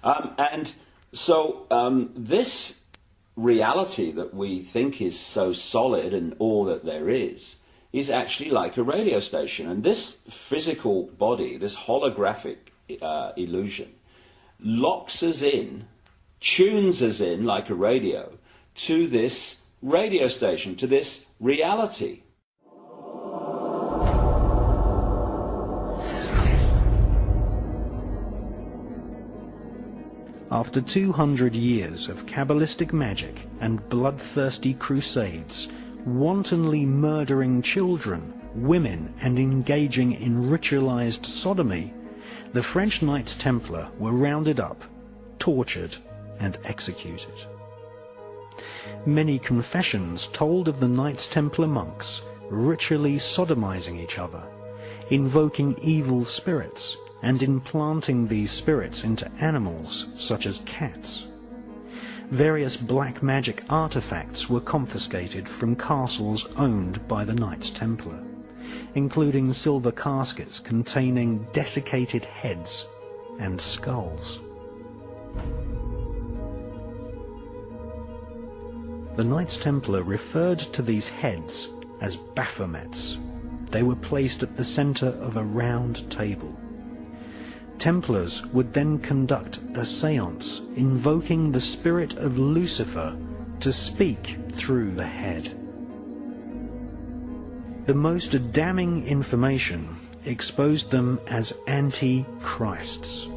And so this reality that we think is so solid and all that there is actually like a radio station. And this physical body, this holographic illusion, locks us in, tunes us in like a radio to this radio station, to this reality. After 200 years of Kabbalistic magic and bloodthirsty crusades, wantonly murdering children, women, and engaging in ritualized sodomy, the French Knights Templar were rounded up, tortured, and executed. Many confessions told of the Knights Templar monks ritually sodomizing each other, invoking evil spirits, and implanting these spirits into animals such as cats. Various black magic artifacts were confiscated from castles owned by the Knights Templar, including silver caskets containing desiccated heads and skulls. The Knights Templar referred to these heads as Baphomets. They were placed at the center of a round table. Templars would then conduct a séance invoking the spirit of Lucifer to speak through the head. The most damning information exposed them as anti-Christs.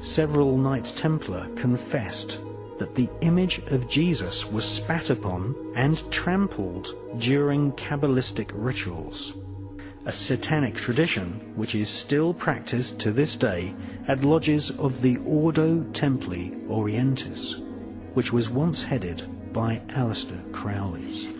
Several Knights Templar confessed that the image of Jesus was spat upon and trampled during Kabbalistic rituals, a satanic tradition which is still practiced to this day at lodges of the Ordo Templi Orientis, which was once headed by Aleister Crowley.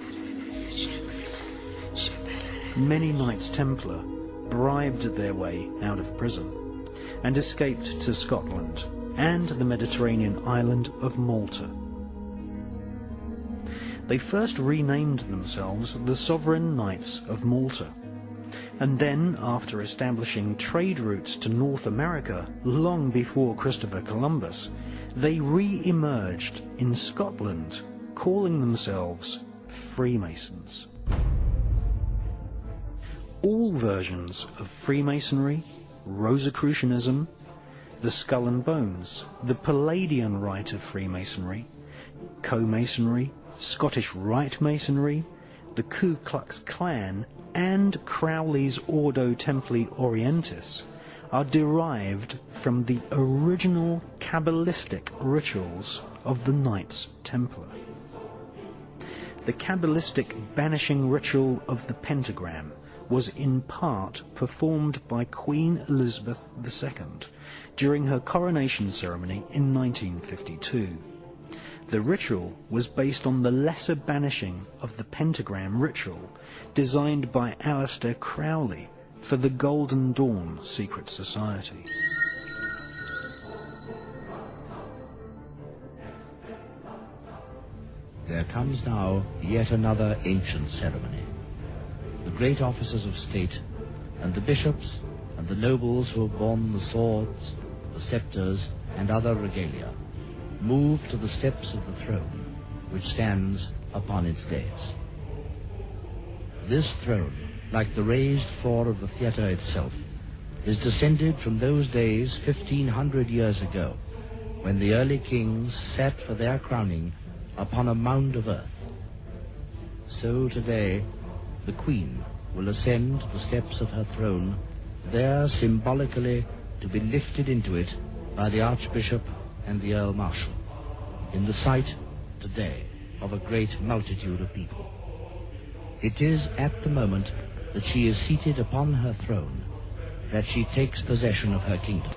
Many Knights Templar bribed their way out of prison and escaped to Scotland and the Mediterranean island of Malta. They first renamed themselves the Sovereign Knights of Malta, and then, after establishing trade routes to North America long before Christopher Columbus, they re-emerged in Scotland, calling themselves Freemasons. All versions of Freemasonry, Rosicrucianism, the Skull and Bones, the Palladian Rite of Freemasonry, Co-Masonry, Scottish Rite Masonry, the Ku Klux Klan, and Crowley's Ordo Templi Orientis are derived from the original Kabbalistic rituals of the Knights Templar. The Kabbalistic banishing ritual of the pentagram was in part performed by Queen Elizabeth II during her coronation ceremony in 1952. The ritual was based on the lesser banishing of the pentagram ritual designed by Aleister Crowley for the Golden Dawn secret society. There comes now yet another ancient ceremony. The great officers of state and the bishops and the nobles who have borne the swords, the scepters and other regalia move to the steps of the throne which stands upon its dais. This throne, like the raised floor of the theatre itself, is descended from those days 1,500 years ago, when the early kings sat for their crowning upon a mound of earth. So today, the Queen will ascend the steps of her throne, there symbolically to be lifted into it by the Archbishop and the Earl Marshal, in the sight today of a great multitude of people. It is at the moment that she is seated upon her throne that she takes possession of her kingdom.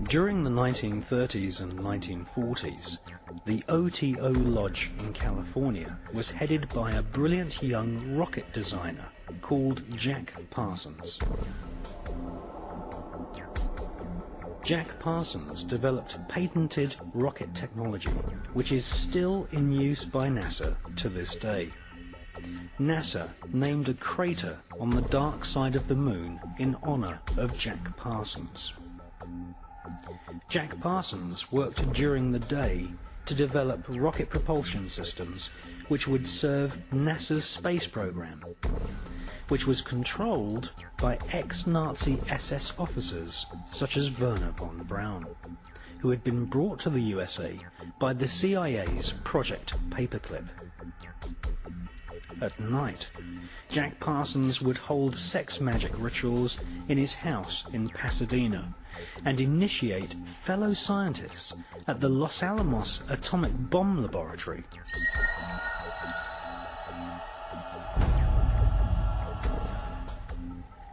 During the 1930s and 1940s, the OTO Lodge in California was headed by a brilliant young rocket designer called Jack Parsons. Jack Parsons developed patented rocket technology, which is still in use by NASA to this day. NASA named a crater on the dark side of the moon in honor of Jack Parsons. Jack Parsons worked during the day to develop rocket propulsion systems which would serve NASA's space program, which was controlled by ex-Nazi SS officers such as Werner von Braun, who had been brought to the USA by the CIA's Project Paperclip. At night, Jack Parsons would hold sex magic rituals in his house in Pasadena and initiate fellow scientists at the Los Alamos Atomic Bomb Laboratory.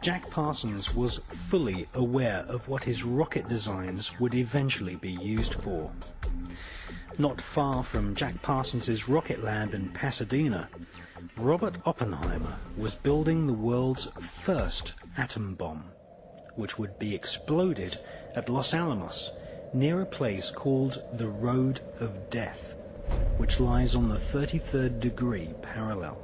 Jack Parsons was fully aware of what his rocket designs would eventually be used for. Not far from Jack Parsons' rocket lab in Pasadena, Robert Oppenheimer was building the world's first atom bomb, which would be exploded at Los Alamos near a place called the Road of Death, which lies on the 33rd degree parallel.